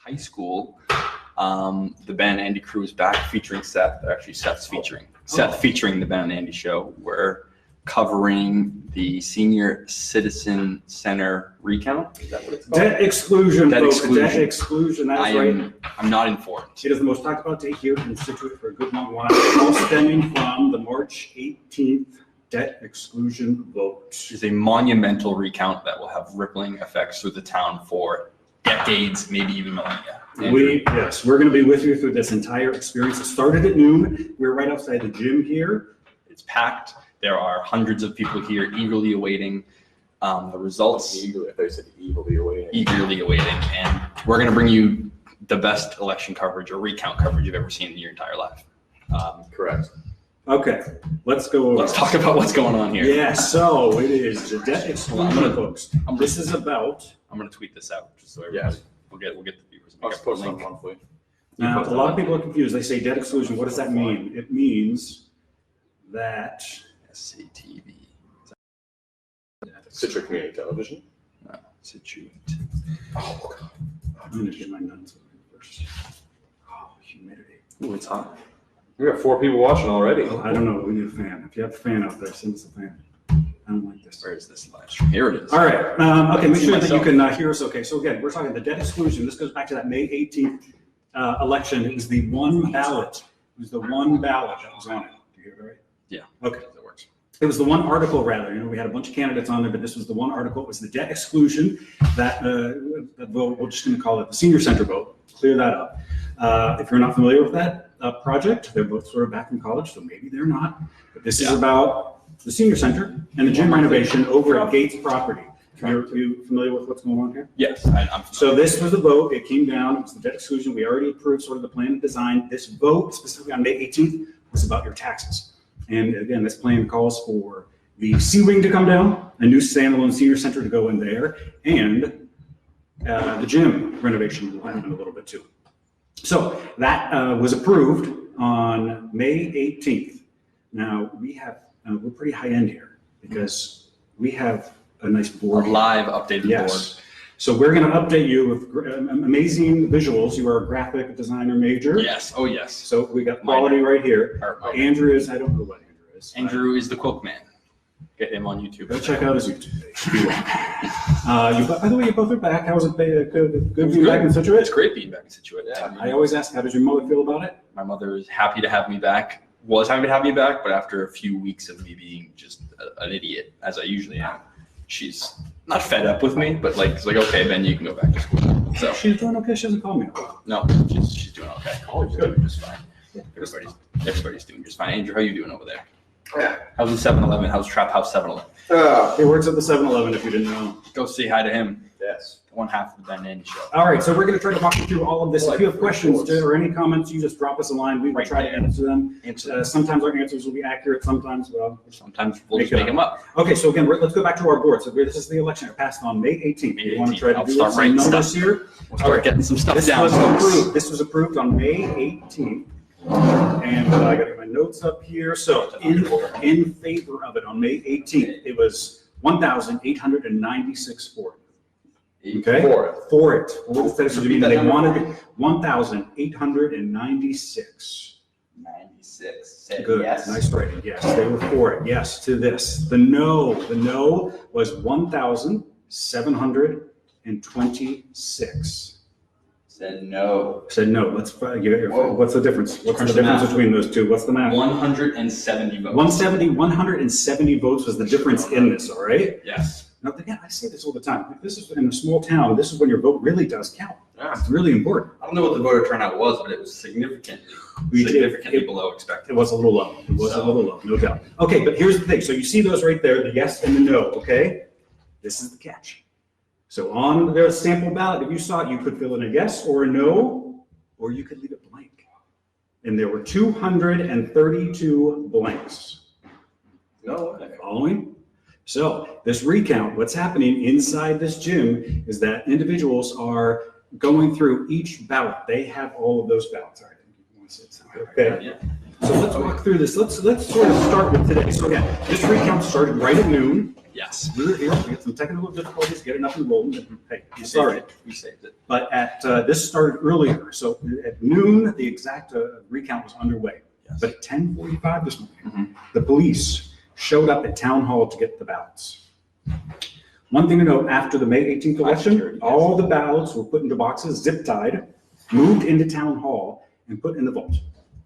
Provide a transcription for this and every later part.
high school, the Ben and Andy crew is back featuring Seth. Actually, Seth's featuring. Seth featuring the Ben and Andy show. We're covering the Senior Citizen Center recount. Is that what it's called? Debt exclusion, Debt folks. exclusion. Debt exclusion, that's right. I'm not informed. It is the most talked about date here in Situate for a good long while, all stemming from the March 18th debt exclusion vote. It's a monumental recount that will have rippling effects through the town for decades, maybe even millennia. We're going to be with you through this entire experience. It started at noon. We're right outside the gym here. It's packed. There are hundreds of people here eagerly awaiting the results. Eagerly, I thought you said eagerly awaiting. Eagerly awaiting. And we're going to bring you the best election coverage or recount coverage you've ever seen in your entire life. Correct. Okay, let's go over. Let's talk about what's going on here. Yeah, so it is the debt exclusion, folks. This is about. I'm going to tweet this out just so everybody, we'll get the viewers. I'll post it monthly. Now, a lot of people are confused. They say debt exclusion. What does that mean? It means that. SCTV. Situate Community Television. No, Situate. Oh, God. I'm going to get my nuts first. Oh, humidity. Ooh, it's hot. We got 4 people watching already. Oh, I don't know. We need a fan. If you have a fan out there, send us a fan. I don't like this. Where is this live stream? Here it is. All right. Okay, make sure that you can hear us okay. So again, we're talking the debt exclusion. This goes back to that May 18th election. It was the one ballot. It was the one ballot that was on it. Do you hear it right? Yeah. Okay. That works. It was the one article, rather. You know, we had a bunch of candidates on there, but this was the one article. It was the debt exclusion that vote. We're just going to call it the senior center vote. Clear that up. If you're not familiar with that project, they're both sort of back in college, so maybe they're not. But this is about the senior center and the gym renovation over at Gates property. Are you familiar with what's going on here? Yes, I'm familiar. So this was the vote. It came down. It was the debt exclusion. We already approved sort of the plan and design. This vote, specifically on May 18th, was about your taxes. And again, this plan calls for the C wing to come down, a new standalone senior center to go in there, and the gym renovation will happen a little bit too. So that was approved on May 18th. Now we have, we're pretty high end here because we have a nice board. A live updated board. So we're going to update you with amazing visuals. You are a graphic designer major. Yes. Oh, yes. So we got quality right here. Andrew is, I don't know what Andrew is. Andrew is the Quilt Man. Get him on YouTube. Go check out his YouTube page. By the way, you both are back. How was it? Good being back in Situate? It's great being back in Situate. Yeah. I always ask, how does your mother feel about it? My mother is happy to have me back. Was happy to have me back, but after a few weeks of me being just an idiot, as I usually am, she's not fed up with me, but like, it's like, okay, Ben, you can go back to school. So she's doing okay. She doesn't call me. No, she's doing okay. She's doing just fine. Everybody's doing just fine. Andrew, how you doing over there? Yeah. How's the 7-Eleven? How's Trap House 7-Eleven? He works at the 7-Eleven if you didn't know. Go say hi to him. Yes. One half of the Ben and Andy show. All right, so we're going to try to walk you through all of this. If you have questions or any comments, you just drop us a line. We will try to answer them. Sometimes our answers will be accurate. Sometimes, well, sometimes we'll just make them up. Okay, so again, let's go back to our board. So this is the election. It passed on May 18th. You want to try to do some numbers here? We'll start getting some stuff down. This was approved on May 18th. And I got to get my notes up here. So in favor of it on May 18th, it was 1,896 for it. Okay. For it. They wanted 1,896. 96. Good. Yes. Nice writing. Yes, they were for it. Yes to this. The no was 1,726. Said no. Let's give it your. What's the difference? What's the difference between those two? What's the math? 170 votes. 170 votes was the difference in this, all right? Yes. Now, again, I say this all the time. If this is in a small town, this is when your vote really does count. Yeah. It's really important. I don't know what the voter turnout was, but it was significantly below expected. It was a little low. A little low, no doubt. Okay, but here's the thing. So you see those right there, the yes and the no, okay? This is the catch. So on the sample ballot, if you saw it, you could fill in a yes or a no, or you could leave it blank. And there were 232 blanks. No. Following? So this recount, what's happening inside this gym is that individuals are going through each ballot. They have all of those ballots. All right. Okay. Yeah. So let's walk through this. Let's sort of start with today. So again, this recount started right at noon. Yes. We were here, we had some technical difficulties getting up and rolling, and hey, We sorry. saved it. We saved it. But this started earlier, so at noon, the exact recount was underway. Yes. But at 10:45 this morning, Mhm. the police showed up at Town Hall to get the ballots. One thing to note, after the May 18th election, Security, yes. all the ballots were put into boxes, zip tied, moved into Town Hall, and put in the vault.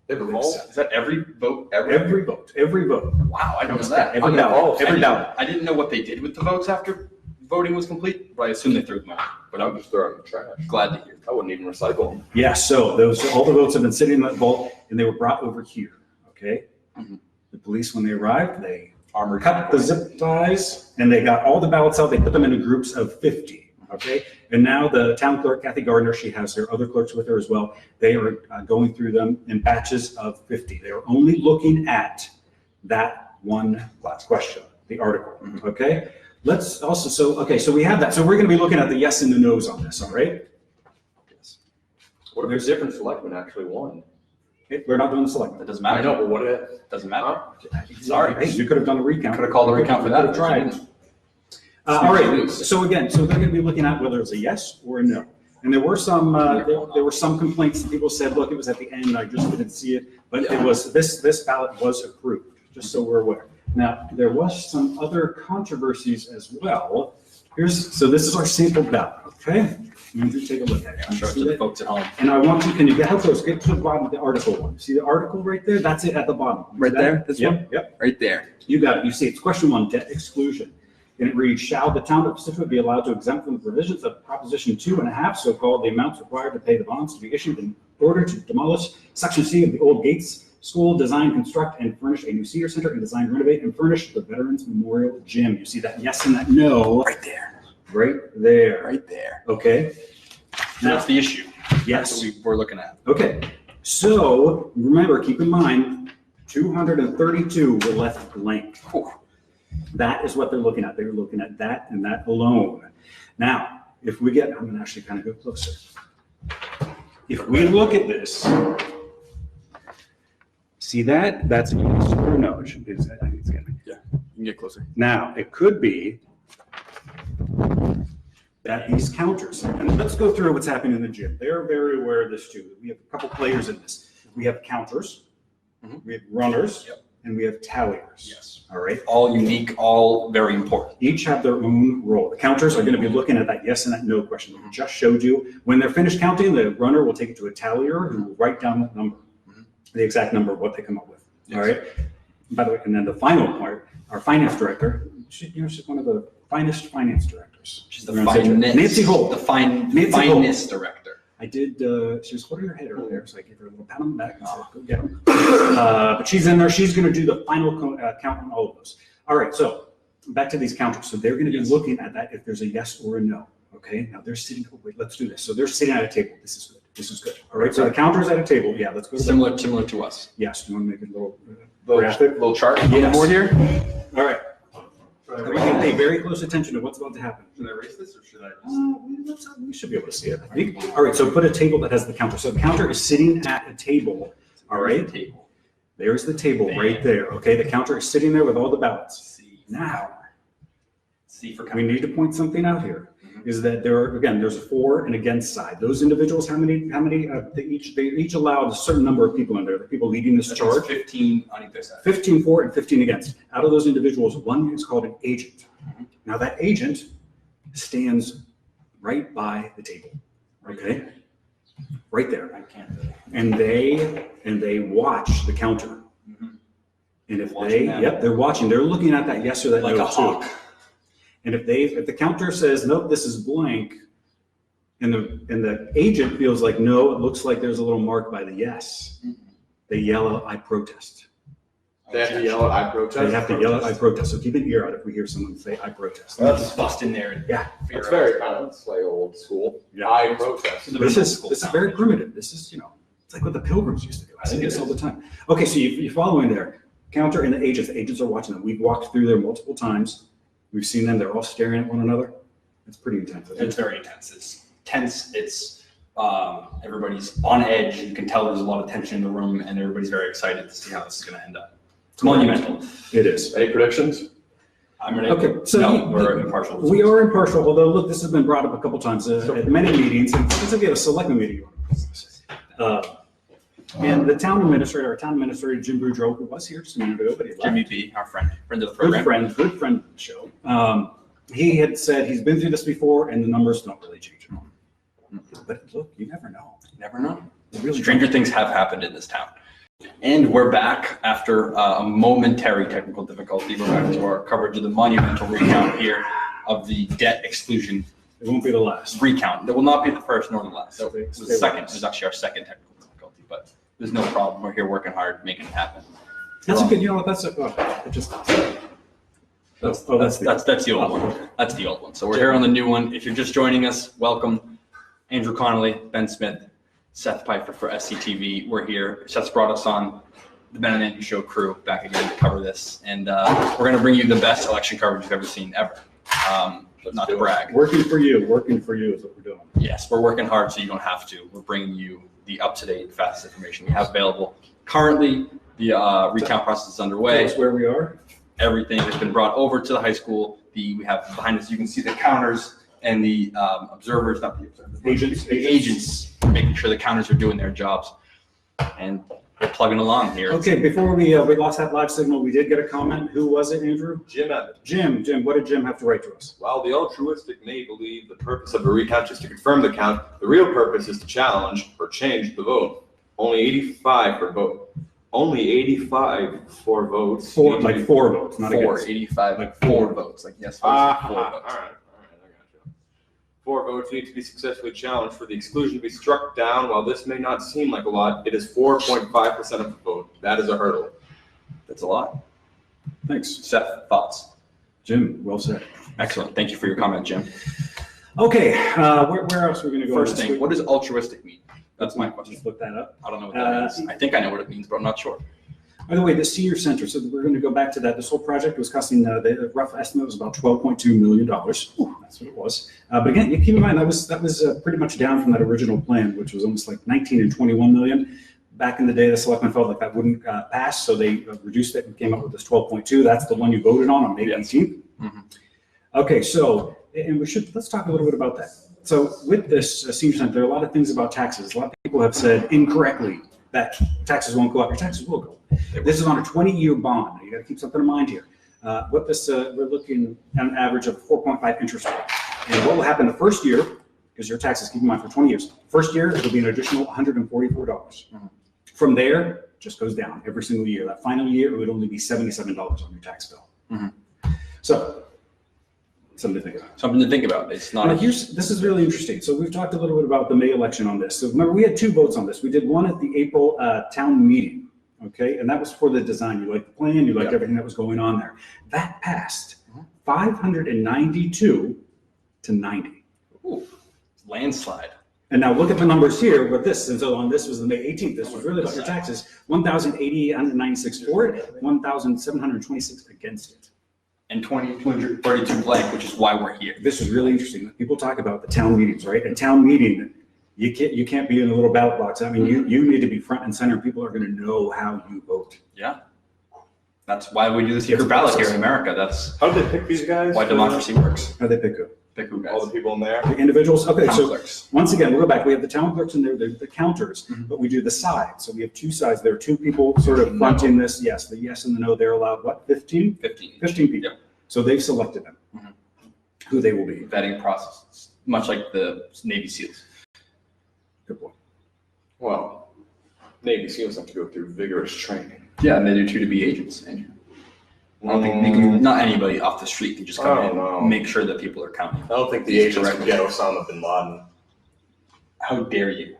They have a vault? Is that every vote ever? Every vote, every vote. Wow, I didn't know that. Every Oh, ballot, I every didn't- ballot. I didn't know what they did with the votes after voting was complete, but I assume they threw them out. But I'm I'm just throwing them in the trash. glad to hear. I wouldn't even recycle them. Yeah, so all the votes have been sitting in that vault, and they were brought over here, okay? Mhm. The police, when they arrived, they Armored cut the zip ties, and they got all the ballots out. They put them into groups of 50, okay? And now the town clerk, Kathy Gardner, she has her other clerks with her as well. They are going through them in batches of 50. They are only looking at that one last question, the article, okay? Let's also, so we have that. So we're going to be looking at the yes and the no's on this, all right? Yes. What if there's different selectmen actually won? We're not doing the select. That doesn't I matter. know, but what if? Doesn't matter. Sorry, hey, you could have done a recount. Could have called the recount for that. Could have tried. All right, so again, so they're going to be looking at whether it's a yes or a no. And there were some, there were some complaints that people said, look, it was at the end, I just didn't see it. But it was, this ballot was approved, just so we're aware. Now, there was some other controversies as well. So this is our sample ballot, okay? Andrew, take a look at it. I'm sure See to the that? folks at home. And I want you, can you get, how close? Get to the bottom of the article one. See the article right there? That's it at the bottom. See Right that? there? This Yep, one? Yep. Right there. You got it. You see, it's question 1, debt exclusion. And it reads, shall the town of Situate be allowed to exempt from the provisions of Proposition 2.5, so-called the amounts required to pay the bonds to be issued in order to demolish Section C of the old Gates School, design, construct, and furnish a new senior center, and design, renovate, and furnish the Veterans Memorial Gym. You see that yes and that no Right there. right there. Right there. Okay? That's the issue. That's Yes. what we're looking at. Okay, so remember, keep in mind, 232 were left blank. Whew. That is what they're looking at. They're looking at that and that alone. Now, if we get, I'm gonna actually kind of go closer. If we look at this, see that? That's a yes or no. It should be, I think it's gonna be. You can get closer. Now, it could be that these counters, and let's go through what's happening in the gym. They're very aware of this too. We have a couple players in this. We have counters, Mhm. we have runners, Yep. and we have talliers. Yes. All right. All unique, all very important. Each have their own role. The counters are going to be looking at that yes and that no question that we just showed you. When they're finished counting, the runner will take it to a tallier who will write down that number, Mhm. the exact number of what they come up with. All Yes. right. By the way, and then the final part, our finance director, she's one of the finest finance directors. She's the We're gonna say finest. Nancy Holt. The Nancy Holt. finest director. I did, she was holding her head earlier, so I gave her a little pat on the back and said, go get her. But she's in there, she's gonna do the final count on all of those. All right, so back to these counters. So they're gonna be Yes. looking at that if there's a yes or a no, okay? Now they're sitting, oh wait, let's do this. So they're sitting at a table. This is good, this is good. All right, so the counter's at a table. Yeah, let's go to that. Similar to us. Yes, do you wanna make it a little graphic? Little chart on the Yes. board here. All right. We can pay very close attention to what's about to happen. Should I erase this or should I We should be able to see it, I think. All right, so put a table that has the counter. So the counter is sitting at a table, all right? Table. There's the table right there, okay? The counter is sitting there with all the ballots. C. Now, C for we count. need to point something out here, is that there are, again, there's a for and against side. Those individuals, how many, they each allowed a certain number of people in there, the people leading this charge. 15 on either side. 15 for and 15 against. Out of those individuals, one is called an agent. Now that agent stands right by the table, okay? Right there. I can't. And they watch the counter. Mhm. And if Watching that. yep, they're watching, they're looking at that yes or that Like no a hawk. too. And if the counter says, nope, this is blank, and the agent feels like, no, it looks like there's a little mark by the yes, Mhm. they yell out, I protest. They have to yell at I protest. They have to yell out, I protest. So keep an ear out if we hear someone say, I protest. Just bust in there and Yeah. figure It's out. very kind of, it's like old school. Yeah. I protest. This is very primitive. This is, it's like what the pilgrims used to do. I I see think this it all the time. Okay, so you're following there. Counter and the agents. The agents are watching them. We've walked through there multiple times. We've seen them. They're all staring at one another. It's pretty intense. isn't It's it? very intense. It's tense. It's everybody's on edge. You can tell there's a lot of tension in the room, and everybody's very excited to see how this is going to end up. It's monumental. It is. Any predictions? I'm gonna, Okay, so no, you- we're impartial. We are impartial, although, look, this has been brought up a couple times at many meetings, and specifically at a selectment meeting. And the town administrator, Jim Boudreau, who was here just a minute ago, but he left. Jimmy B, our friend of the Good program. friend of the show. He had said he's been through this before and the numbers don't really change at all. But look, you never know. Never know. You really Stranger things have happened in this town. And we're back after a momentary technical difficulty. We're back to our coverage of the monumental recount here of the debt exclusion It won't be the last. recount. That will not be the first nor the last. So Stay- it was stay the second. with It us. was actually our second technical difficulty, but there's no problem. We're here working hard, making it happen. That's a good, you know what, that's a, it just. That's the- that's the old one. That's the old one. So we're here on the new one. If you're just joining us, welcome. Andrew Connolly, Ben Smith, Seth Piper for SCTV. We're here. Seth's brought us on the Ben and Andy Show crew back again to cover this, and we're going to bring you the best election coverage you've ever seen ever. Not to brag. Working for you is what we're doing. Yes, we're working hard so you don't have to. We're bringing you the up-to-date, fastest information we have available. Currently, the recount process is Tell underway. us where we are. Everything has been brought over to the high school. We have behind us, you can see the counters and the observers, not the observers. Agents. The agents, making sure the counters are doing their jobs. And we're plugging along here. Okay, before we lost that live signal, we did get a comment. Who was it, Andrew? Jim Evans. Jim, what did Jim have to write to us? While the altruistic may believe the purpose of a recount is to confirm the count, the real purpose is to challenge or change the vote. Only 85 per vote. Only 85 for votes. Four need to be- votes, not Four, against. 85, Like four four. votes, like yes, All votes, right, four votes. I got you. 4 votes need to be successfully challenged for the exclusion to be struck down. While this may not seem like a lot, it is 4.5% of the vote. That is a hurdle. That's a lot. Thanks, Seth, thoughts? Jim, well said. Excellent. Thank you for your comment, Jim. Okay, where else are we gonna go? First this thing, week? what does altruistic mean? That's my question. Just look that up. I don't know what that means. I think I know what it means, but I'm not sure. By the way, the senior center, so we're going to go back to that. This whole project was costing, the rough estimate was about $12.2 million. Ooh, that's what it was. But again, you keep in mind, that was pretty much down from that original plan, which was almost like 19 and 21 million. Back in the day, the selectmen felt like that wouldn't pass, so they reduced it and came up with this 12.2. That's the one you voted on May Yes. 18th. Mhm. Okay, so, and let's talk a little bit about that. So with this senior center, there are a lot of things about taxes. A lot of people have said incorrectly that taxes won't go up. Your taxes will go. This is on a 20-year bond. You got to keep something in mind here. What this, we're looking at an average of 4.5 interest rate. And what will happen the first year, because your taxes, keep in mind, for 20 years. First year, it'll be an additional $144. Mhm. From there, it just goes down every single year. That final year, it would only be $77 on your tax bill. Mhm. So, something to think about. Something to think about. It's not Now, a this is really interesting. So we've talked a little bit about the May election on this. So remember, we had 2 votes on this. We did one at the April town meeting, okay? And that was for the design. You liked the plan, you liked Yep. everything that was going on there. That passed Mhm. 592 to 90. Ooh, landslide. And now look at the numbers here with this. And so on this was the May 18th. This was really about your taxes. 1,896 for it, 1,726 against it. And 232 blank, which is why we're here. This is really interesting. People talk about the town meetings, right? A town meeting, you can't be in a little ballot box. I mean, you need to be front and center. People are going to know how you vote. Yeah. That's why we do the secret ballot here in America. That's How did they pick these guys? why democracy works. How they pick who? Pick who All guys. the people in there. The individuals. Okay, Town so clerks. once again, we'll go back. We have the town clerks and the counters, Mhm. but we do the sides. So we have 2 sides. There are 2 people sort of fronting this. Yes, the yes and the no. They're allowed what? 15? 15. 15 people. Yep. So they've selected them. Mhm. Who they will be. Vetting process, much like the Navy SEALs. Good point. Well, Navy SEALs have to go through vigorous training. Yeah, and they do too to be agents. Andrew. I don't think they can, not anybody off the street can just come I in don't know. and make sure that people are counting. I don't think the He's agents correct. can get Osama bin Laden. How dare you?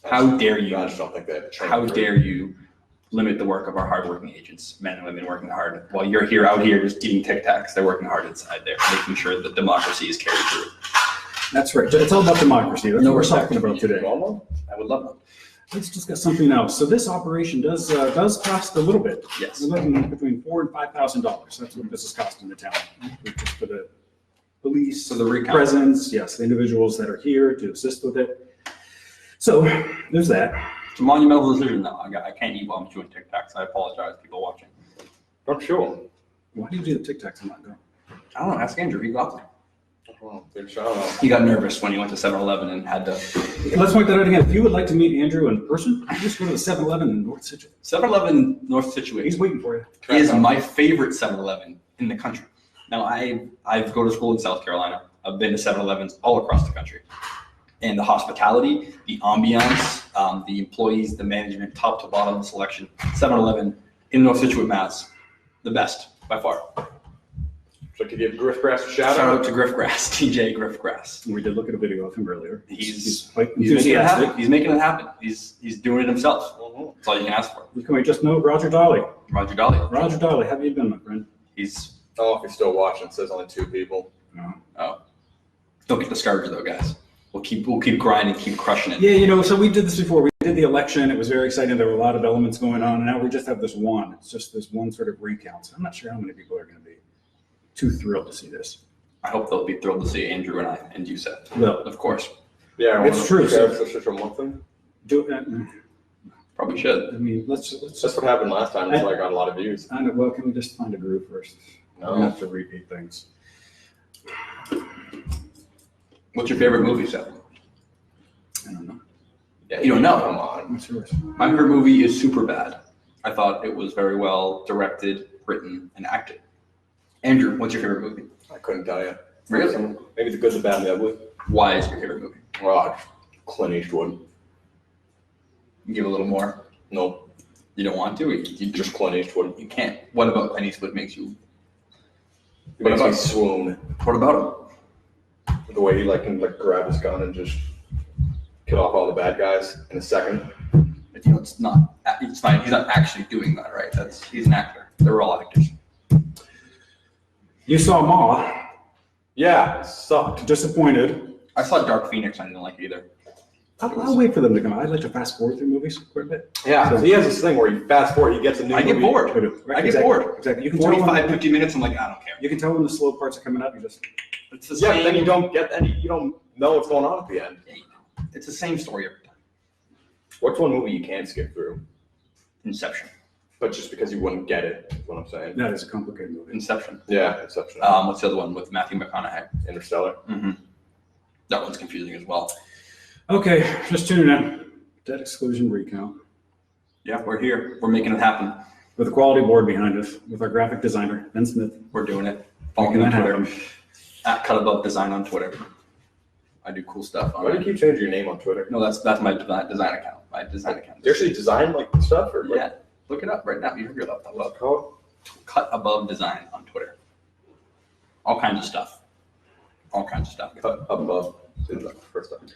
How dare you? I just don't think they have the training. How for it. dare you limit the work of our hardworking agents, men and women working hard, while you're here out here just eating Tic Tacs. They're working hard inside there, making sure that democracy is carried through. That's right. It's all about democracy. That's No what we're respect talking for about you. today. I would love that. Let's discuss something else. So this operation does cost a little bit. Yes. We're looking at between $4,000 and $5,000. That's what this is costing the town. Just for the police, So the recount. presence, yes, the individuals that are here to assist with it. So there's that. It's a monumental decision now. I can't eat while I'm chewing Tic Tacs. I apologize, people watching. I'm sure. Why do you do the Tic Tacs? I'm not going. I don't know, ask Andrew, he got them. Oh, dude, I don't know. He got nervous when he went to 7-Eleven and had to. Let's point that out again. If you would like to meet Andrew in person, just go to the 7-Eleven in North Situate. 7-Eleven North Situate He's waiting for you. is my favorite 7-Eleven in the country. Now, I've go to school in South Carolina. I've been to 7-Elevens all across the country. And the hospitality, the ambiance, the employees, the management, top to bottom, the selection, 7-Eleven in North Situate, Mass, the best by far. So to give Griffgrass a shout Shout out out. to Griffgrass, TJ Griffgrass. We did look at a video of him earlier. He's quite making it happen. enthusiastic. He's making it happen. He's doing it himself. Mhm. That's all you can ask for. Can we just note Roger Dolly? Roger Dolly. Roger Dolly, how have you been, my friend? He's Oh, if you're still watching, it says only 2 people. No. don't get discouraged though, guys. We'll keep grinding, keep crushing it. Yeah, you know, so we did this before. We did the election. It was very exciting. There were a lot of elements going on. And now we just have this one. It's just this one sort of recount. So I'm not sure how many people are going to be too thrilled to see this. I hope they'll be thrilled to see Andrew and I and you, Seth. Well, Of course, Yeah, It's true, Sheriff's so- Assistant monthly. probably should. I mean, let's That's what happened last time. It's like got a lot of views. I know, well, can we just find a groove first? No. We have to repeat things. What's your favorite movie, Seth? I don't know. Yeah, You don't know. Come on. What's yours? My favorite movie is Superbad. I thought it was very well directed, written, and acted. Andrew, what's your favorite movie? I couldn't tell you. Really? Maybe The Good, the Bad, and the Ugly. Why is your favorite movie? Oh, Clint Eastwood. Give a little more. No, You don't want to? You just Clint Eastwood. you can't. What about Clint Eastwood makes you? It What makes me about- swoon. What about The way he can grab his gun and just kill off all the bad guys in a second. him? You know, it's not. He's not actually doing that, right? He's an actor. They're all actors. You saw Ma. Yeah, it sucked. Disappointed. I saw Dark Phoenix. I didn't like it either. I'll wait for them to come out. I'd like to fast forward through movies quite a bit. Yeah, so he has this thing where he fast forward, he gets a new I get movie. bored. Right, I get exactly, bored. Exactly. You can tell 45, when, 50 minutes. I'm like, I don't care. you can tell when the slow parts are coming up. You just It's the Yeah, but same. then you don't get any, you don't know what's going on at the end. It's the same story every time. What's one movie you can't skip through? Inception. But just because you wouldn't get it, is what I'm saying. that is a complicated movie. Inception. Yeah, Inception. What's the other one with Matthew McConaughey? Interstellar. Mm-hmm. That one's confusing as well. Okay, just tuning in. Debt exclusion recount Yeah, we're here. We're making it happen. with a quality board behind us with our graphic designer Ben Smith. We're doing it. Follow me Making on that Twitter. happen. At Cut Above Design on Twitter. I do cool stuff on Why do you it. keep changing your name on Twitter? No, that's my design account. My design account. Do you actually design like stuff or like, Yeah. Look it up right now. You have your laptop what's up. it called? Cut Above Design on Twitter. All kinds of stuff. All kinds of stuff. Up above. First time.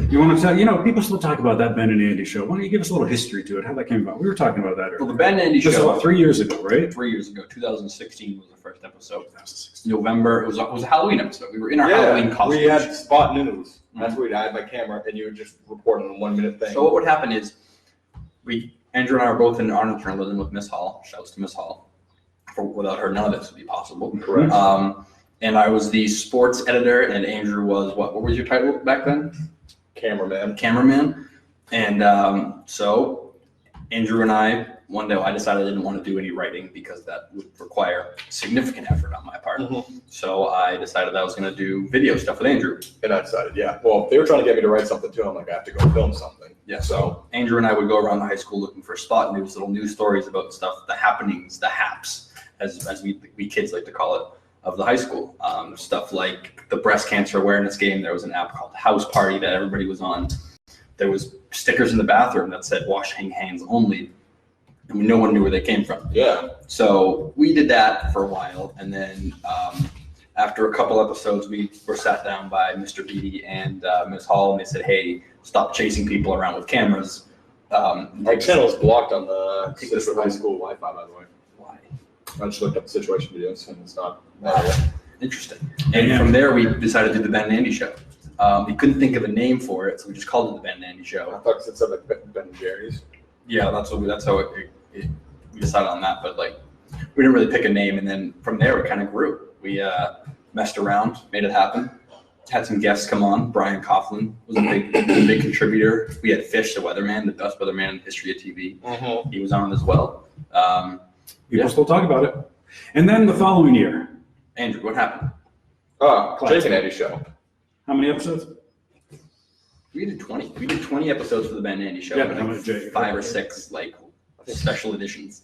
You want to tell, you know, people still talk about that Ben and Andy show. Why don't you give us a little history to it, how that came about? We were talking about that Well, the earlier. Ben and Andy This is show about 3 years ago, right? 3 years ago, 2016 was the first episode. November, it was a Halloween episode. We were in our Halloween costumes. we had spot news. That's where I had my camera and you would just report on a 1 minute thing. So what would happen is, Andrew and I are both in honor journalism with Miss Hall. Shouts to Miss Hall. Without her, none of this would be possible. Correct. And I was the sports editor, and Andrew was what? What was your title back then? Cameraman. Cameraman. And so Andrew and I, one day I decided I didn't want to do any writing because that would require significant effort on my part. Mhm. So I decided I was going to do video stuff with Andrew. And I decided, yeah. Well, they were trying to get me to write something too. I'm like, I have to go film something. Yeah, so Andrew and I would go around the high school looking for spot news, little news stories about stuff, the happenings, the haps, as we kids like to call it, of the high school. Stuff like the breast cancer awareness game. There was an app called House Party that everybody was on. There was stickers in the bathroom that said washing hands only. I mean, no one knew where they came from. Yeah. So we did that for a while, and then after a couple episodes, we were sat down by Mr. Beatty and Ms. Hall, and they said, "Hey, stop chasing people around with cameras." My channel's blocked on the Take this Citrus High School Wi-Fi, by the way. Why? I just looked up the situation videos and it's not. Interesting. And from there, we decided to do the Ben and Andy Show. We couldn't think of a name for it, so we just called it the Ben and Andy I Show. thought it said like Ben and Jerry's. Yeah, that's how we decided on that. But like, we didn't really pick a name, and then from there, it kind of grew. We messed around, made it happen. Had some guests come on. Brian Coughlin was a big contributor. We had Fish, the weatherman, the best weatherman in the history of TV. Mm-hmm. He was on as well. People still talk about it. And then the following year, Andrew, what happened? Jake and Eddie show. how many episodes? We did 20. We did 20 episodes for the Ben and Andy show. Yeah, and how like many, Jake? 5 or 6 like special editions.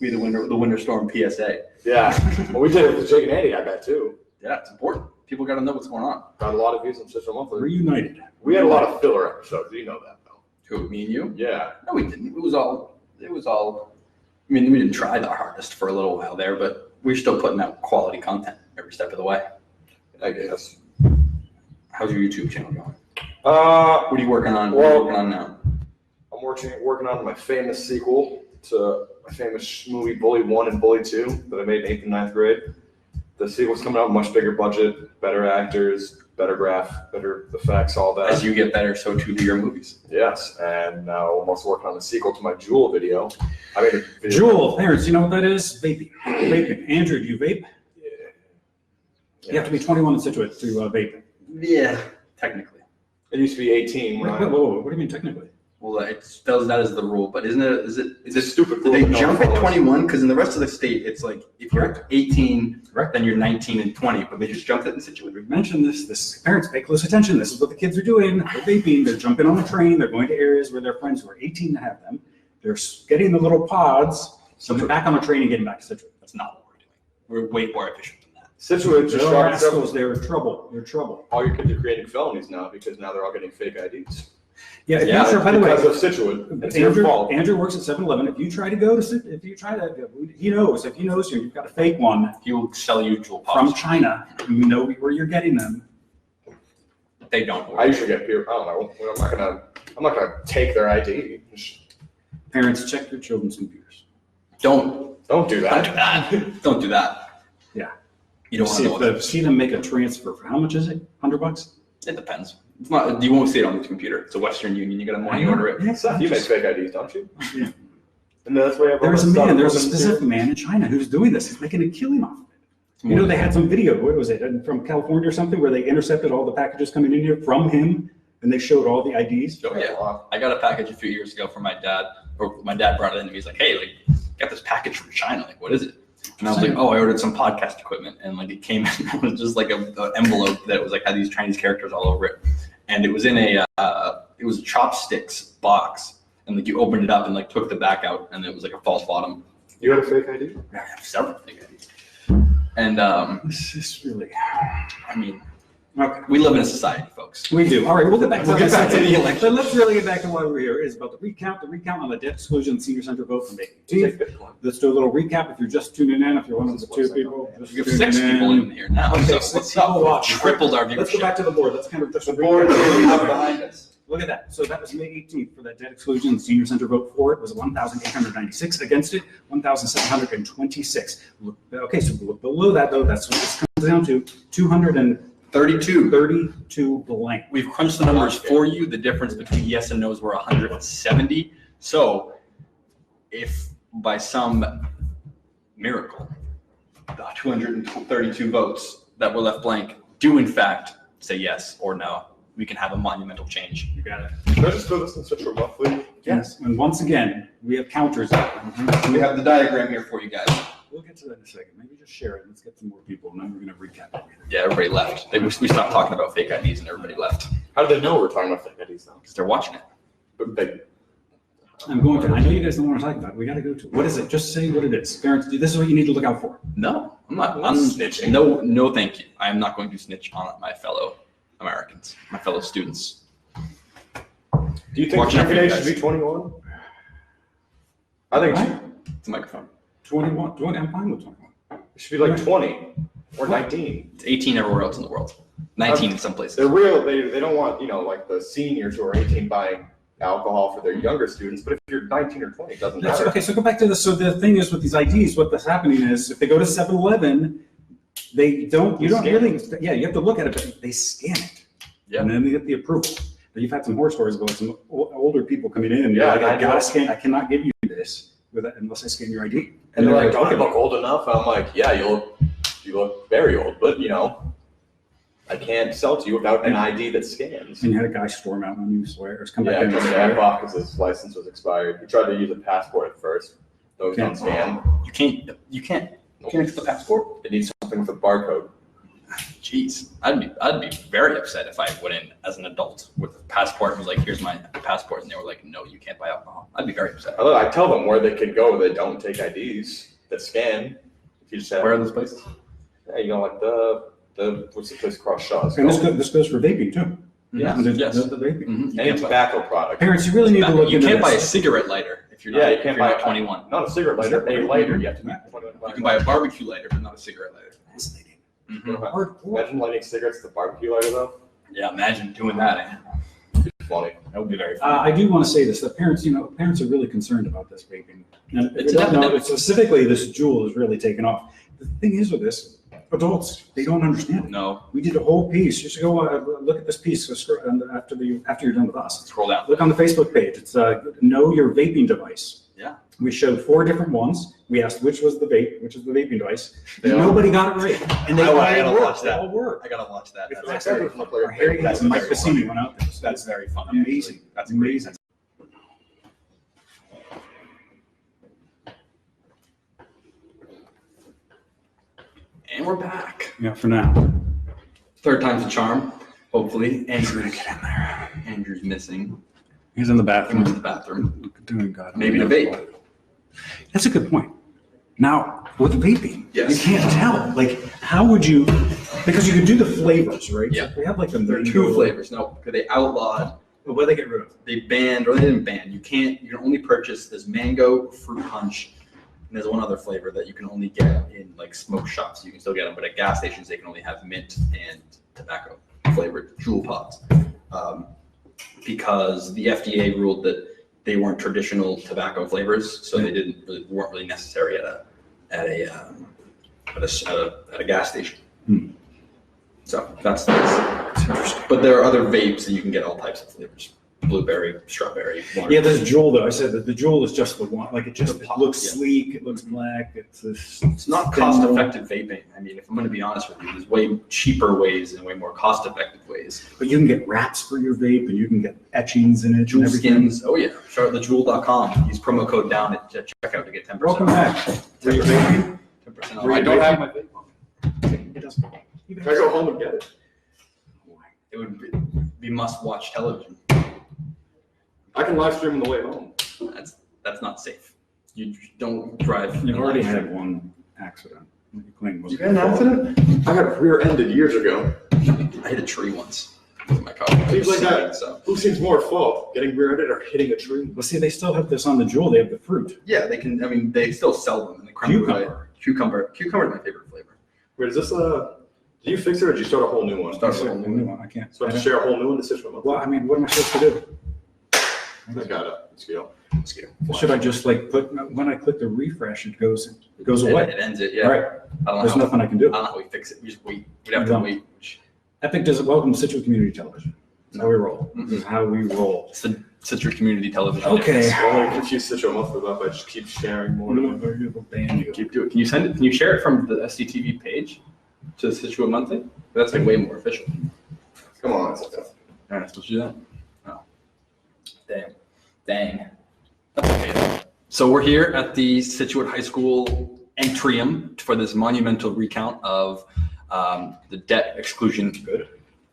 We the winter storm PSA. Yeah, well, we did it with Jake and Eddie, I bet too. Yeah, it's important. People got to know what's going on. Got a lot of views on Sister Monthly. Reunited. We had a lot of filler episodes. You know that though. Who, me and you? Yeah. No, we didn't. It was all. I mean, we didn't try the hardest for a little while there, but we're still putting out quality content every step of the way. I guess. How's your YouTube channel going? What What are you working on? Well- what are you working on now? I'm working on my famous sequel to my famous movie Bully 1 and Bully 2 that I made in 8th and 9th grade. The sequel's coming out, much bigger budget, better actors, better graph, better effects, all that. As you get better, so too do your movies. Yes, and now I'm also working on the sequel to my Jewel video. I made a video. Jewel, parents, you know what that is? Vaping. Vaping. Andrew, do you vape? You have to be 21 in Situate to vape. Yeah, technically. It used to be 18 when Whoa, what do you mean technically? Well, it spells that as the rule, but isn't it? Is it stupid. Did they rule that no jump one at follows. 21? Because in the rest of the state, it's like if you're 18, Correct. then you're 19 and 20, but they just jumped it in Situate. We've mentioned this. This is, parents, pay close attention. This is what the kids are doing. They're vaping. They're jumping on the train. They're going to areas where their friends who are 18 to have them. They're getting the little pods, coming back on the train and getting back to Situate. That's not what we're doing. We're way more efficient than that. Situate just They're shot several. rascals. They're in trouble. They're in trouble. All your kids are creating felonies now because now they're all getting fake IDs. Yeah, if Yeah, you try, by the way, Because of Situate. It's your fault. Andrew works at 7-Eleven. If you try to go to, he knows. If he knows you've got a fake one He will sell you jewel from pops. China, you know where you're getting them. They don't. I usually get peer. I don't know. I'm not gonna take their ID. Parents, check your children's computers. Don't Don't do do that. that. Don't do that. Yeah. You don't want to know. See them make a transfer for how much is it? $100? It depends. It's not. You won't see it on the computer. It's a Western Union. You got to money order it. Yeah, Seth, you make fake IDs, don't you? Yeah. And that's why There's a specific man in China who's doing this. He's making a killing off of it. You know, they had some video, what was it, from California or something, where they intercepted all the packages coming in here from him, and they showed all the IDs. Oh yeah. I got a package a few years ago from my dad, or my dad brought it in to me. He's like, "Hey, like, got this package from China. Like, what is it?" And I was like, "Oh, I ordered some podcast equipment." And like, it came in, it was just like an envelope that was like had these Chinese characters all over it, and it was in a chopsticks box, and like you opened it up and like took the back out, and it was like a false bottom. You had a fake ID? I have several things. And This is really, I mean, okay. we live in a society, folks. We do. All right, we'll get back to We'll get back to the election. But let's really get back to why we're here. It's about the recount on the debt exclusion senior center vote from May 18th. Let's do a little recap if you're just tuning in, if you're one of the two people. just We have tuning 6 people in here now. Okay, So 6 what's people up? watching. Tripled our Let's go back viewership. to the board. Let's kind of just. The board that we have behind us. Look at that. So that was May 18th for that debt exclusion. The senior center vote for it was 1,896. Against it, 1,726. Okay, so look below that though. That's what this comes down to. 232 32. blank. We've crunched the numbers for you. The difference between yes and no's were 170. So if by some miracle, the 232 votes that were left blank do in fact say yes or no, we can have a monumental change. You got it. Can I just throw this in such a monthly? Yes. And once again, we have counters up. We have the diagram here for you guys. We'll get to that in a second. Maybe just share it. Let's get some more people, and then we're going to recap everything. Yeah, everybody left. We stopped talking about fake IDs and everybody left How did they know we're talking about fake IDs now? because they're watching it. But they, I'm going to. I know you guys don't want to talk about it. We got to go to. What is it? Just say what it is. Parents, this is what you need to look out for. No, I'm not. I'm I'm snitching. No, thank you. I am not going to snitch on my fellow Americans, my fellow students. do you think Watch out for you age guys. should be 21? I think Right? It's a microphone. 21. I'm fine with 21. it should be like 20 or 19. It's 18 everywhere else in the world. 19 in some places. They're real. They don't want, like the seniors who are 18 buying alcohol for their younger students. But if you're 19 or 20, it doesn't matter. Okay, so go back to this. So the thing is with these IDs, what's happening is if they go to 7-Eleven, they don't, you don't Scan really, yeah, you have to look at it, but they scan it. Yeah. And then they get the approval. But you've had some horror stories about some older people coming in and you're Yeah, like, I I gotta know. scan, I cannot give you this unless I scan your ID. And they're like, okay. "Don't you look old enough?" And I'm like, "Yeah, you look very old, but I can't sell to you without an ID that scans." And you had a guy storm out on you, swears, come back Yeah, in. just and back swear. off because his license was expired. He tried to use a passport at first. Those don't scan. You can't Connects to the passport? It needs something with a barcode. Jeez, I'd be very upset if I went in as an adult with a passport and was like, here's my passport, and they were like, no, you can't buy alcohol. I'd be very upset. I tell them where they could go where they don't take IDs that scan. If you just have, Where are those places? yeah, you know, like the what's the place across Shaw's? And this goes for vaping too. Yeah, The- yes. the vaping. Mhm. Any tobacco product. Parents, you really need to look You into can't buy a this. cigarette lighter if you're Yeah, not, you if can't you're buy not 21. Not a cigarette lighter, a lighter. You have to be 21. You can buy a barbecue lighter, but not a cigarette lighter. Fascinating. Mhm. Imagine lighting cigarettes at the barbecue lighter though. Yeah, imagine doing that. Funny. That would be very fun. I do want to say this, that parents are really concerned about this vaping. And if It's you don't know, epidemic. specifically this Juul is really taken off. The thing is with this, adults, they don't understand it. No, We did a whole piece. You should go look at this piece after you're done with us. scroll down. Look on the Facebook page. It's know your vaping device. Yeah. We showed 4 different ones. We asked which was the vaping device. They all- Nobody got it right. And they I all gotta worked. watch They that. all work. I gotta watch that. It's That's, fascinating. Our Harry That's and Mike very Bassini funny. went out there. So that's very funny. amazing. Actually. That's great. Amazing. And we're back. Yeah, for now. Third time's a charm, hopefully. He's gonna Andrew's, get in there. Andrew's missing. He's in the He went to bathroom. the bathroom. Doing God. Maybe to vape. That's a good point. Now, with vaping, Yes. you can't tell. Like, how would you? Because you could do the flavors, right? Yeah. So we have like the There are 2 flavors. No, because they outlawed, What they get rid of? they banned, or they didn't ban. You can only purchase this mango fruit punch. And there's one other flavor that you can only get in like smoke shops. You can still get them, but at gas stations they can only have mint and tobacco flavored Juul pods. Because the FDA ruled that they weren't traditional tobacco flavors, so they weren't really necessary at a gas station. So that's interesting. But there are other vapes that you can get all types of flavors: blueberry, strawberry. Yeah, this Juul though. I said that the Juul is just the one. Like it The pop, looks yeah. sleek. It looks black. It's not cost-effective vaping. I mean, if I'm going to be honest with you, there's way cheaper ways and way more cost-effective ways. But you can get wraps for your vape, and you can get etchings in it. Juul and everything. skins. Oh yeah, start at thejuul.com. Use promo code down at checkout to get 10%. Welcome back. Were you vaping? 10% off. Were you I don't vaping? have my vape on. It doesn't. Can I go home and get it? It would be must-watch television. I can live stream on the way home. That's not safe. You don't drive. You've already had one accident. You claim was You got an accident? I got rear-ended years ago. I hit a tree once with my car. Seems like that. So. Who seems more at fault, getting rear-ended or hitting a tree? Well, see, they still have this on the Juul. They have the fruit. Yeah, they can. I mean, they still sell them in the creme brulee. Cucumber is my favorite flavor. Wait, is this did you fix it or did you start a whole new one? Start That's with a a new one. I can't. So I have to share a whole new one to Citrus Month? Well, I mean, what am I supposed to do? I got it. Let's go. Should I just like when I click the refresh, it goes away? It ends it. Yeah. All right. I don't There's know. nothing I can do. I don't know how we fix it. We just wait. We'd have to No. wait. Epic does it. Welcome to Citrus Community Television. That's how we roll. Mhm. This is how we roll. It's the Citrus Community Television. Okay. I only confuse Citrus Month with up. I just keep sharing more. Ban you. Keep doing it. Can you send it? Can you share it from the SCTV page to the Citrus Monthly? That's like way more official. Come on. It's tough. All right, supposed to do that? Oh. Dang. That's okay though. So we're here at the Situate High School Entrium for this monumental recount of the debt exclusion Good.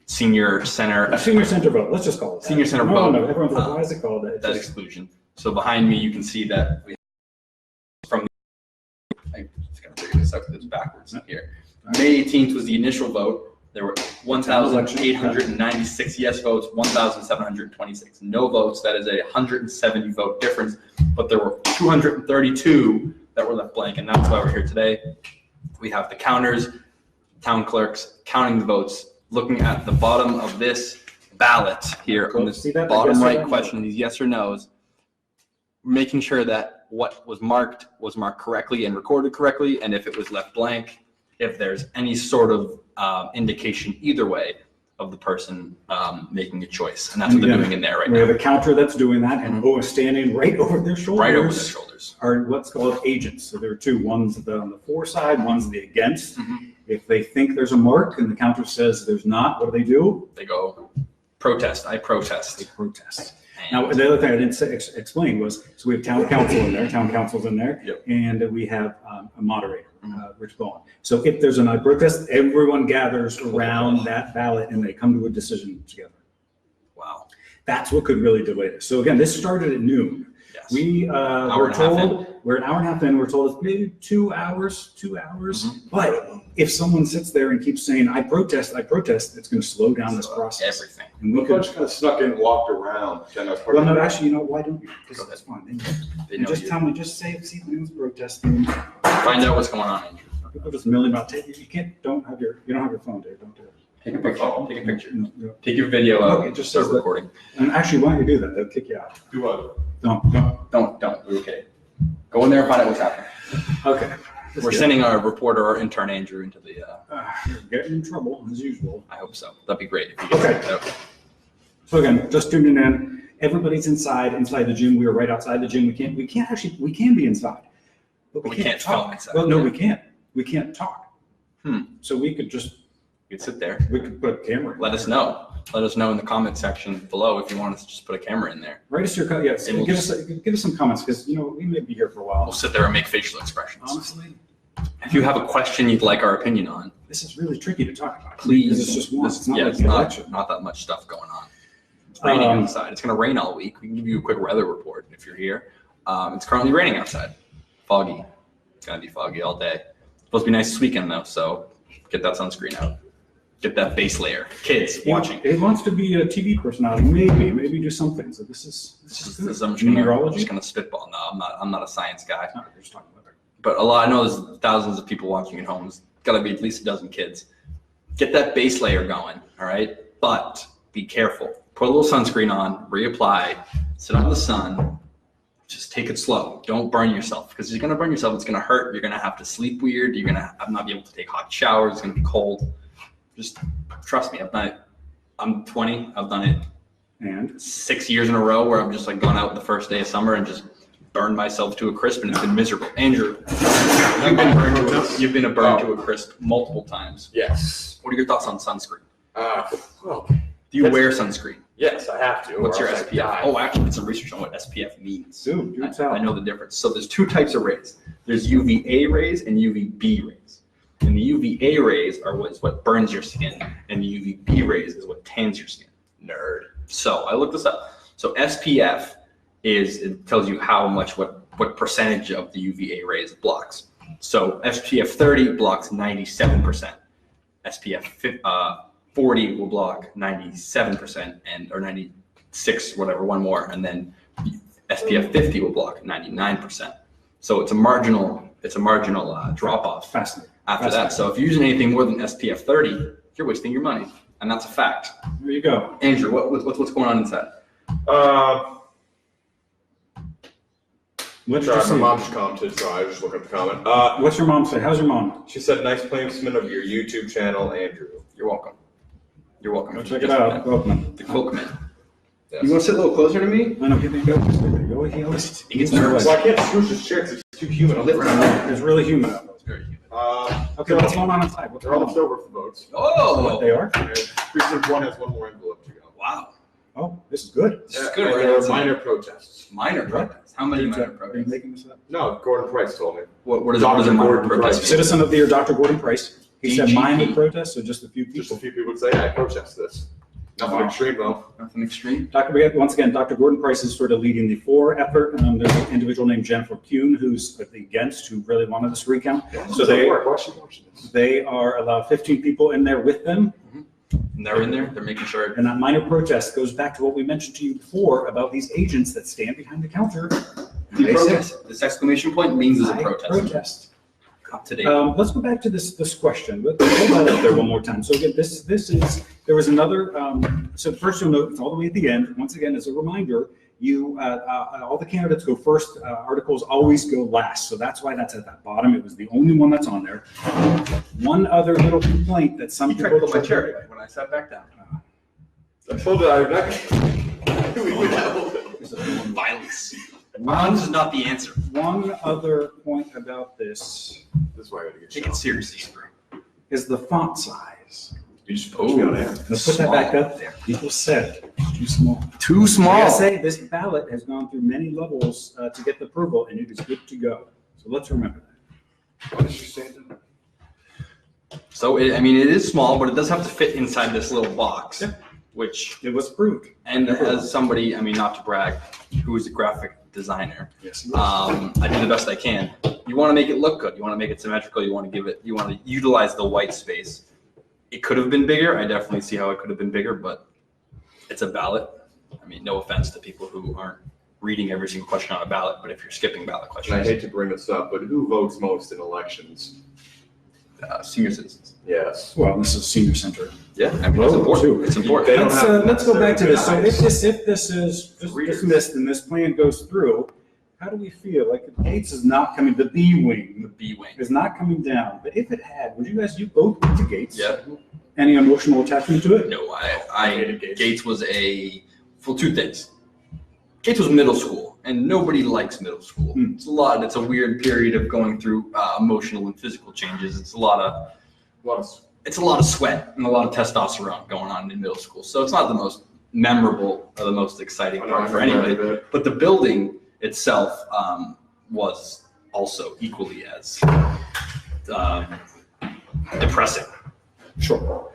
senior center A senior center vote. Let's just call it that. Senior center no, vote. No, everyone's like, why is it called that? It's debt just- exclusion. So behind me, you can see that we from I just gotta figure this out because it's backwards here. May 18th was the initial vote. There were 1,896 yes votes, 1,726 no votes. That is a 170 vote difference. But there were 232 that were left blank, and that's why we're here today. We have the counters, town clerks counting the votes, looking at the bottom of this ballot here on this See that? bottom Yes or right no? question, these yes or no's, making sure that what was marked correctly and recorded correctly, and if it was left blank, if there's any sort of indication either way of the person making a choice. And that's what they're Yeah. doing in there right We have now, a counter that's doing that, and standing right over their shoulders. right over their shoulders. Are what's called agents. So there are two. One's on the for side, one's the against. Mhm. If they think there's a mark and the counter says there's not, what do? They go, protest, I They protest. protest. And Now, the other thing I didn't explain was, so we have town council in there, town council's in there, Yep. and we have a moderator. Rich Bowen. So if there's an I protest, everyone gathers around that ballot and they come to a decision together. Wow. That's what could really delay this. So again, this started at noon. Yes. We Hour were and a half told, we're an hour and a half in, we're told it's maybe 2 hours. But if someone sits there and keeps saying, I protest, it's going to slow down this process. Everything. And We we could, kind of snuck in and walked around. Then that's part well, of no, it. actually, you know, why don't you? Because that's fine. They And know just you. tell me, just say, see the news protesting. Find out what's going on, Andrew. People just milling about, you don't have your phone there, don't do it. Take a picture. Take a picture. No, no. Take your video out. Look, it just Start says that- recording. And actually, why don't you do that? They'll kick you out. Do what? Don't. Don't. We're okay. Go in there and find out what's happening. Okay. We're sending our reporter, our intern Andrew, into the. You're getting in trouble as usual. I hope so. That'd be great. If you Okay. Okay. So again, just tuning in. Everybody's inside the gym. We are right outside the gym. We can be inside, but We can't talk. film inside, Well, no, yeah. we can't. We can't talk. So we could sit there. we could put a camera. in Let us there. know. Let us know in the comment section below if you want us to just put a camera in there. Write us your yes. And we'll Give us some comments because we may be here for a We'll while. sit there and make facial expressions. Honestly, If you have a question you'd like our opinion on, this is really tricky to talk about. please. Because it's just one. It's not yeah, like it's the not, election. not that much stuff going on. It's raining Um, outside. It's going to rain all week. We can give you a quick weather report if you're here. It's currently raining outside. Foggy. It's going to be foggy all day. It's supposed to be nice this weekend though, so get that sunscreen out. Get that base layer. Kids watching. He wants to be a TV personality. Maybe do something. So this is I'm just meteorology. gonna spitball. No, I'm not a science guy. No, we're just talking about it. But I know there's thousands of people watching at home. There's gotta be at least a dozen kids. Get that base layer going, all right? But be careful. Put a little sunscreen on, reapply, sit out in the sun, just take it slow. Don't burn yourself because you're gonna burn yourself. It's gonna hurt. You're gonna have to sleep weird. You're gonna not be able to take hot showers. It's gonna be cold. Just trust me. I've done it. I'm 20. I've done it And 6 years in a row where I've just like gone out the first day of summer and just burned myself to a crisp, and it's been miserable. Andrew, you've been burned to a crisp multiple times. Yes. What are your thoughts on sunscreen? Well, Do you wear sunscreen? yes, I have to. What's or your else I SPF? die. Oh, actually, did some research on what SPF means. dude, do tell. I know the difference. So there's two types of rays. There's UVA rays and UVB rays. And the UVA rays are what burns your skin, and the UVB rays is what tans your skin. Nerd. So I looked this up. So SPF it tells you how much, what percentage of the UVA rays it blocks. So SPF 30 blocks 97%. SPF 40 will block 97% or 96, whatever, one more, and then SPF 50 will block 99%. So it's a marginal drop off Fascinating. after that. So if you're using anything more than SPF 30, you're wasting your money, and that's a fact. There you go. Andrew, what's going on inside? What's Sorry, my your mom just commented, so I was just looking at the comment. What's your mom say? How's your mom? She said, nice placement of your YouTube channel, Andrew. You're welcome. You're welcome. Go check it out. Welcome. The Cloakman. Yes. You want to sit a little closer to me? I know. Here they go. He always He gets nervous. Well, I can't scooch his chair 'cause it's too humid. I'll live It's really humid out there. It's very humid. Okay, what's going on inside? What's They're going almost on? over for votes. Oh, They are? Precinct 1 has one more envelope to go. wow. Oh, this is good. This is good. And We're there gonna are have some minor protests. minor protests. How many minor Are you protests? making this up? No, Gordon Price told me. What is a minor Gordon protest? Price. Citizen of the year, Dr. Gordon Price. He said DGP. minor protests, so just a few Just a people. few people would say, I protest this. Nothing Wow. extreme though. Nothing extreme. Once again, Dr. Gordon Price is sort of leading the for effort. There's an individual named Jennifer Kuhn who's against, who really wanted this recount. So Why should you watch this? they are allowed 15 people in there with them. And they're in there. They're making sure. And that minor protest goes back to what we mentioned to you before about these agents that stand behind the counter. They say, This exclamation point means there's a "I protest. protest." Up to date. Let's go back to this question. Let's hold that up there one more time. So again, there was another, so first you'll note, it's all the way at the end. Once again, as a reminder, all the candidates go first, articles always go last. So that's why that's at that bottom. It was the only one that's on there. One other little complaint that some You tried people. to pull my chair when I sat back down. I told you I would not. Violence. Violence is not the answer. One other point about this This is why I gotta get Take shot. it seriously. is the font size. You just Push me on air. Let's put that back up there. People said it's too small. Too I small. gotta say, this ballot has gone through many levels to get the approval, and it is good to go. So let's remember that. What is your standard? So, I mean, it is small, but it does have to fit inside this little box, Yeah. which, It was approved. and as somebody, I mean, not to brag, who is a graphic designer, Yes. I do the best I can. You want to make it look good. You want to make it symmetrical. You want to utilize the white space. It could have been bigger. I definitely see how it could have been bigger, but it's a ballot. I mean, no offense to people who aren't reading every single question on a ballot, but if you're skipping ballot And I questions, hate to bring this up, but who votes most in elections? senior citizens. Yes. Well, this is senior center. Yeah, I mean, it's important. It's They important. don't have Let's go back to this. So necessarily if this is Readers. dismissed and this plan goes through, how do we feel? Like Gates is not coming, the B wing The B wing. is not coming down. But if it had, would you guys, you both went to Gates? Yeah. Any emotional attachment to it? No, I I hated Gates. Gates was two things. Gates was middle school, and nobody likes middle school. Hmm. It's a weird period of going through emotional and physical changes. It's a lot of sweat and a lot of testosterone going on in middle school. So it's not the most memorable or the most exciting part for anybody. But the building itself was also equally as depressing. Sure.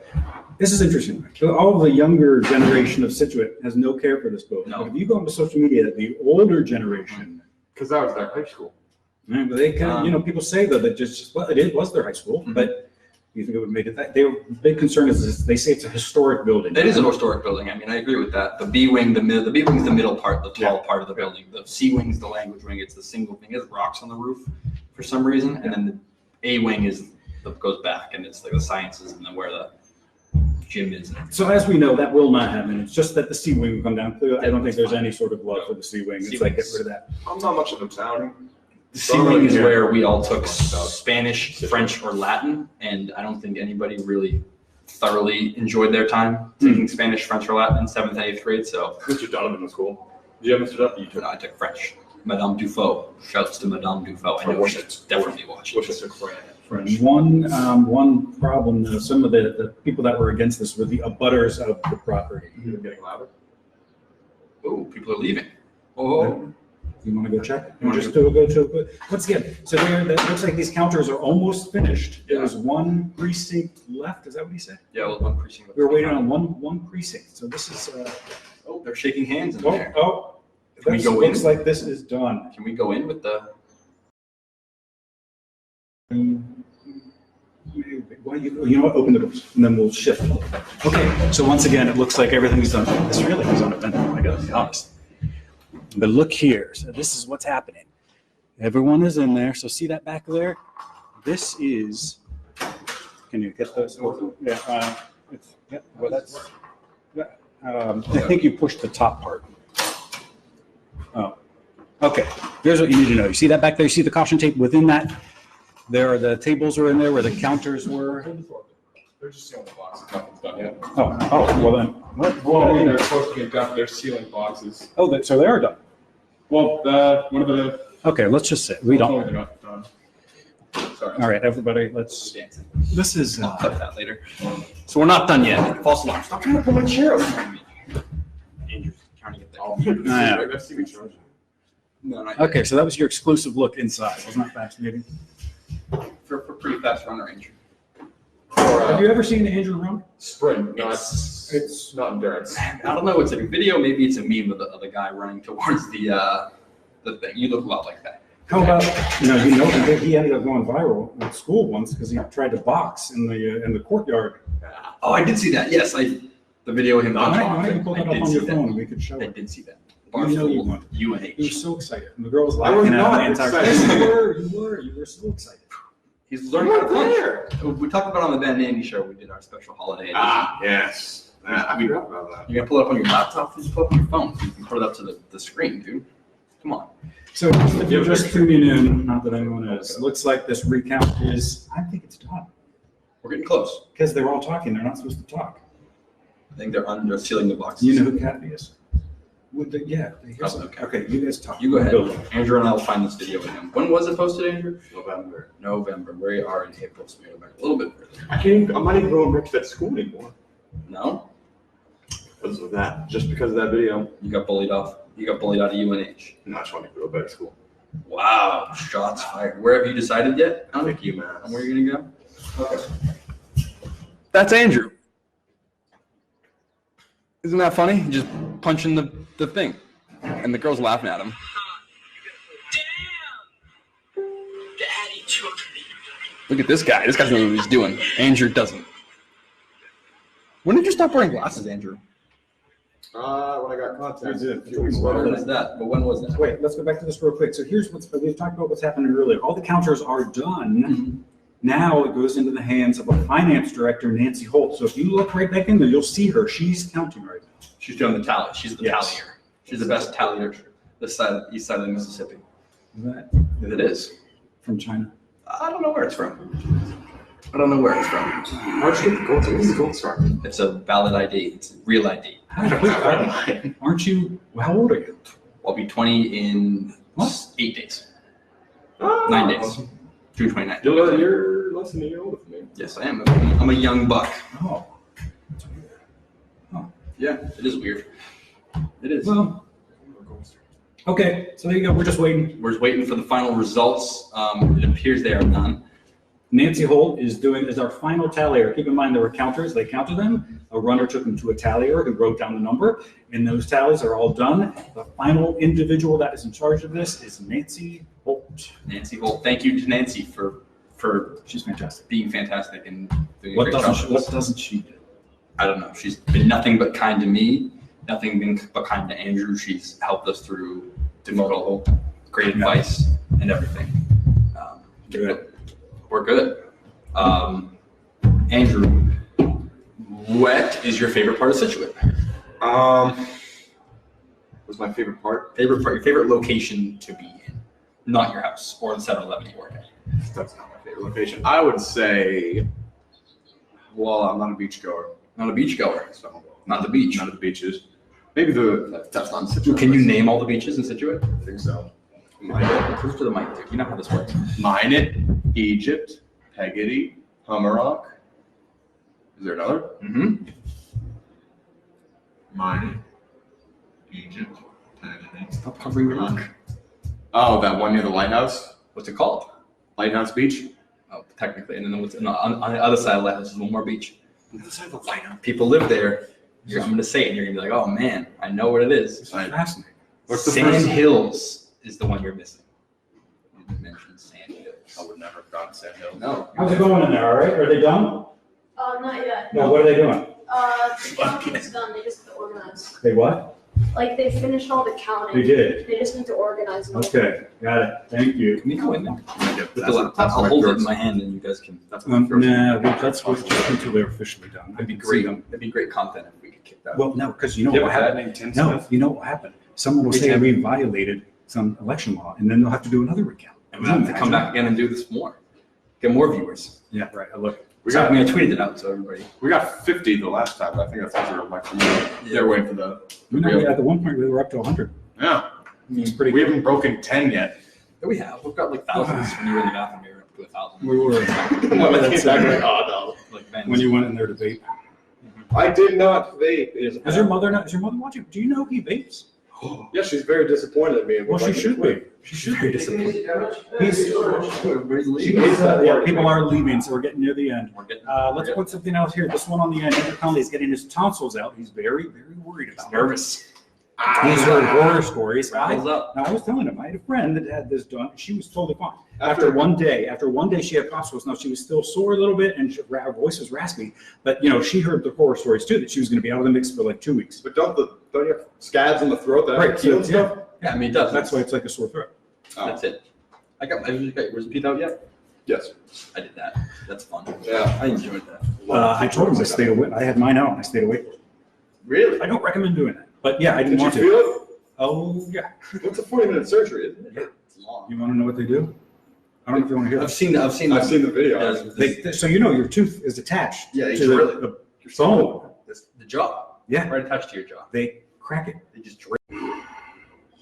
This is interesting. All of the younger generation of Situate has no care for this building. No. But if you go onto social media, the older generation, Because that was their high school. right, but they kind of, people say that it was their high school, Mhm. but you think it would make it that, their big concern is they say it's a historic building. It is a historic building. I mean, I agree with that. The B wing, the B wing's the middle part, the tall part of the building. The C wing's the language wing. It's the single thing. It has rocks on the roof for some reason, and then the A wing goes back, and it's like the sciences and then where the gym is. So as we know, that will not happen. It's just that the C wing will come down. Clearly, I don't think there's any sort of love for the C wing. It's like, get rid of that. I'm not much of a town. The C wing is where we all took Spanish, French, or Latin, and I don't think anybody really thoroughly enjoyed their time taking Spanish, French, or Latin in 7th and 8th grade. So Mr. Donovan was cool. Did you have Mr. Donovan? You I took French. Madame Dufault. Shouts to Madame Dufault. I know Wish she it. definitely watched Wish I it. took French. French. One problem, some of the people that were against this were the abutters of the property. You're getting louder. Oh, people are leaving. Oh, You want to go check? You wanna Just go once again, so that looks like these counters are almost finished. There was one precinct left, is that what he said? yeah, well, one precinct. We were waiting on one precinct, so this is, Oh, they're shaking hands in there. Can we this go in? looks like this is done. Can we go in with the? Well, you know what, open the doors, and then we'll shift. Okay, so once again, it looks like everything's done. This really is uneventful, I gotta be honest. But look here, so this is what's happening. Everyone is in there, so see that back there? This is, can you get those? Yeah, well, that's, I think you pushed the top part. Oh, okay, here's what you need to know. You see that back there? You see the caution tape within that? There are the tables are in there where the counters were. They're just sealing boxes, nothing's done yet. Well then, Well, they're supposed to get done, they're sealing boxes. so they are done. Well, one of the. Okay, let's just say, we hopefully don't. they're not done. Sorry. All right, everybody, let's, Dancing. this is, I'll cut that later. So we're not done yet. False alarm. Stop trying to pull my chair out from me. Andrew's trying to get there. Yeah. Let's see which one. No, not yet. okay, so that was your exclusive look inside. Wasn't that fascinating? For pretty fast runner, Andrew. Have you ever seen Andrew run? Sprint, not, It's- it's not endurance. I don't know. It's a video. Maybe it's a meme of the guy running towards the thing. You look a lot like that. How about, he ended up going viral at school once because he tried to box in the courtyard. Oh, I did see that. Yes, the video of him. Why punching. don't you pull that I up did on see your that. phone and we could show I it? did see that. You know you Barstool, won. He was UNH. so excited. And the girl was I was laughing at not him the entire excited. time. You were so excited. He's learning how to punch. We talked about it on the Ben and Andy show. We did our special holiday edition. Yes. I forgot about that. You're gonna pull it up on your laptop. Just pull it up on your phone. So you can put it up to the screen, dude. Come on. So if you're just tuning in, not that anyone is, looks like this recount is, I think it's done. We're getting close. Because they're all talking, they're not supposed to talk. I think they're under sealing the boxes. You know who Kathy is? Yeah. Oh, okay. Okay, you guys talk. You go ahead. Go. Andrew and I will find this video with him. When was it posted, Andrew? November. November. We are in April, so maybe a little bit earlier. I'm not even going back to that school anymore No? because of that. Just because of that video. You got bullied off. You got bullied out of UNH. No, I just want to go back to school. Wow, shots fired. Where have you decided yet? Thank you, man. On where you're gonna go? Okay. That's Andrew. Isn't that funny? Just punching the thing. And the girl's laughing at him. Look at this guy. This guy's knows what he's doing. Andrew doesn't. When did you stop wearing glasses, Andrew? When I got contacts You did. a few weeks When ago. was that? But when was that? Wait, let's go back to this real quick. So here's we've talked about what's happening earlier. All the counters are done. Now it goes into the hands of a finance director, Nancy Holt. So if you look right back in there, you'll see her. She's counting right now. She's doing the tally. She's the Yes. tallier. She's the best tallier this side, east side of the Mississippi. Is that It is. from China? I don't know where it's from. I don't know where it's from. How'd you get the gold? Where's the gold star? It's a valid ID. It's a real ID. Aren't you? Well, how old are you? I'll be 20 in What? 8 days. Oh, 9 days. June 29th. You're less than a year older than me. Yes, I am. I'm a young buck. Oh. Yeah, it is weird. It is. Well, okay. So there you go. We're just waiting. We're just waiting for the final results. It appears they are done. Nancy Holt is our final tallier. Keep in mind there were counters. They counted them. A runner took them to a tallier who wrote down the number, and those tallies are all done. The final individual that is in charge of this is Nancy Holt. Nancy Holt. Thank you to Nancy for She's fantastic. being fantastic and doing a What great doesn't job. she, what doesn't she do? I don't know. She's been nothing but kind to me, nothing but kind to Andrew. She's helped us through difficult, great advice and everything. Good. We're good. Andrew, what is your favorite part of Scituate? Was my favorite part? Favorite part, your favorite location to be in, not your house or the 7-Eleven you work at. That's not my favorite location. I would say, well, I'm not a beach goer, Not a beach goer, so not the beach. none of the beaches. Maybe that's not in Scituate. Can you name all the beaches in Scituate? I think so. Close to the mic, dude. You know how this works. Minot, Egypt, Peggotty, Hummerock. Is there another? Mm-hmm. Mine. Egypt. Peggotty. Stop covering your mic. Oh, that one near the lighthouse? What's it called? Lighthouse Beach? Oh, technically. And then what's on the other side of the lighthouse is one more beach. On the side of the lighthouse. People live there. I'm going to say it, and you're going to be like, oh, man, I know what it is. It's fascinating. What's the Sand first? Hills is the one you're missing. You mentioned Sand Hills. I would never have gone to Sand Hill. No. How's it going in there? All right? Are they done? Not yet. No. What are they doing? The counting's done, they just need to organize. They what? Like, they finished all the counting. They did. They just need to organize them. Okay. Got it. Thank you. Can you go in there? With the That's laptop? I'll my hold it first- in my hand, and you guys can. That's my first. Nah, that's just until they're officially done. That'd be I can see great. them. That'd be great content if we could kick that. Well, no, because you know You what have a happened? dad named Tim No, Smith? you know what happened? Someone will Hey, say Tim. we violated some election law, and then they'll have to do another recount. And we'll have to come back again and do this more. Get more viewers. Yeah, right. I look. We So, I got mean, I tweeted it out, so everybody. we got 50 the last time. I think that's because they're like they're waiting for the You know, real. at the one point we were up to 100. Yeah. It's pretty We good. haven't broken 10 yet. Yeah, we have. We've got like thousands. When you were in the bathroom, we were up to 1,000. We were. When they came back, like, oh Like Ben. When you went in there to vape. I did not vape. Is your mother not? Is your mother watching? Do you know he vapes? Yeah, she's very disappointed in me. and Well, would she like me to should quit. be. She should be disappointed. He's- Yeah, people are leaving, so we're getting near the end. We're getting, Let's put something else here. This one on the end. Andrew Conley is getting his tonsils out. He's very, very worried about it. nervous. He's heard horror stories. Rattles up. Now, I was telling him, I had a friend that had this done. She was totally fine. After one day, she had tonsils. Now, she was still sore a little bit, and her voice was raspy. But, you know, she heard the horror stories, too, that she was going to be out of the mix for like 2 weeks. But don't you have scabs in the throat that Right, heal and so, stuff? Yeah, I mean, it does. That's why it's like a sore throat. That's it. Have you got yours teeth out yet? Yes. I did that. That's fun. Yeah. I enjoyed that. I told him I stayed awake. I had mine out, and I stayed awake. Really? I don't recommend doing that. But, yeah, I didn't Did you want to. feel it? Oh, yeah. What's a 40-minute surgery, isn't it? It's long. You want to know what they do? I don't know if you want to hear I've this. seen the video. So you know your tooth is attached Yeah, they to drill it. the bone. the jaw. Yeah, Right attached to your jaw. they crack it. They just drill.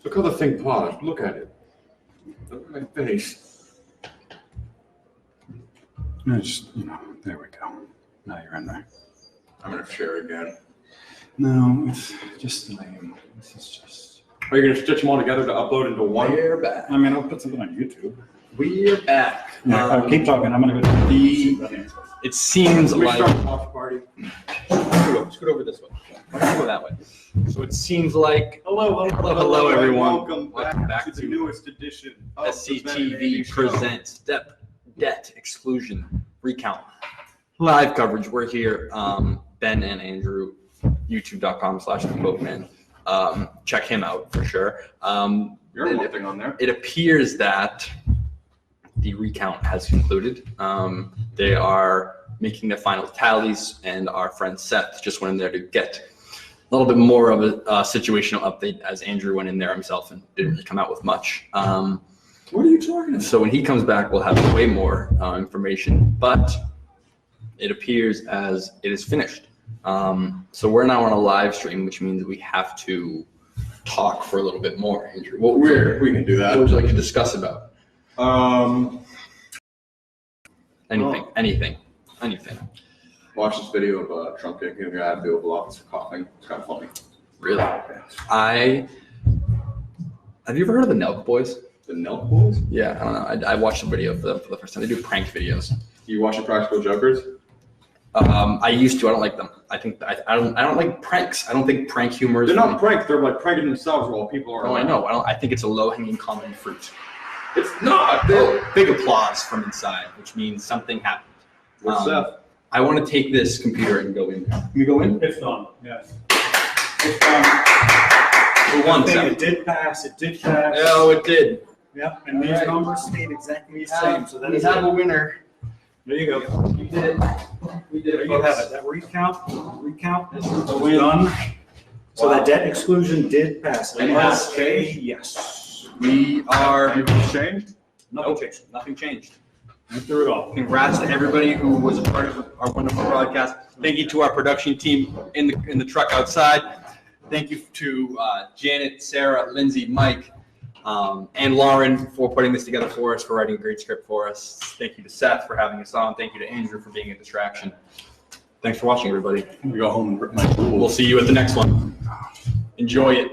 Look how the thing paused. Look at it. Look at my face. No, just, you know, there we go. Now you're in there. I'm gonna share again. No, it's just lame. This is just. Are you gonna stitch them all together to upload into one? We're back. I mean, I'll put something on YouTube. We're back. Keep talking, I'm gonna go. It seems We like. start a watch party. Scoot over this way. Go that way. So it seems like Hello, everyone. Welcome Welcome back back to to the newest edition of the Ben and Andy SCTV Show. presents debt exclusion recount live coverage. We're here. Ben and Andrew, youtube.com/boatman. Check him out for sure. You're one thing on there. It appears that the recount has concluded. They are making the final tallies, and our friend Seth just went in there to get a little bit more of a situational update, as Andrew went in there himself and didn't really come out with much. What are you talking about? So when he comes back, we'll have way more information, but it appears as it is finished. So we're now on a live stream, which means we have to talk for a little bit more. Andrew, what We can do would you that. like to discuss about? Anything. Watch this video of Trump kicking a guy out of the Oval Office for coughing. It's kind of funny. Really? Have you ever heard of the Nelk Boys? The Nelk Boys? Yeah, I don't know. I watched a video of them for the first time. They do prank videos. You watching Practical Jokers? I used to. I don't like them. I don't like pranks. I don't think prank humor is. They're not pranks. They're like pranking themselves while people are. Oh, I know. I think it's a low-hanging common fruit. It's not. Big applause from inside, which means something happened. What's Seth? I want to take this computer and go in there. Can we go in? It's done, yes. For one It second. did pass, it did pass. Oh, it did. Yep, and these Alright. numbers stayed exactly the same, so that We is have it. a winner. There you go. We did it. We did There it, you have folks. it, that recount is a win. done. So Wow. that debt exclusion did pass. It has. Yes. We are. Anything changed? Nothing changed. Nothing changed. Went through it all. Congrats to everybody who was a part of our wonderful broadcast. Thank you to our production team in the truck outside. Thank you to Janet, Sarah, Lindsay, Mike, and Lauren for putting this together for us, for writing a great script for us. Thank you to Seth for having us on. Thank you to Andrew for being a distraction. Thanks for watching, everybody. We go home and rip my pool. We'll see you at the next one. Enjoy it.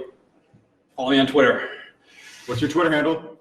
Follow me on Twitter. What's your Twitter handle?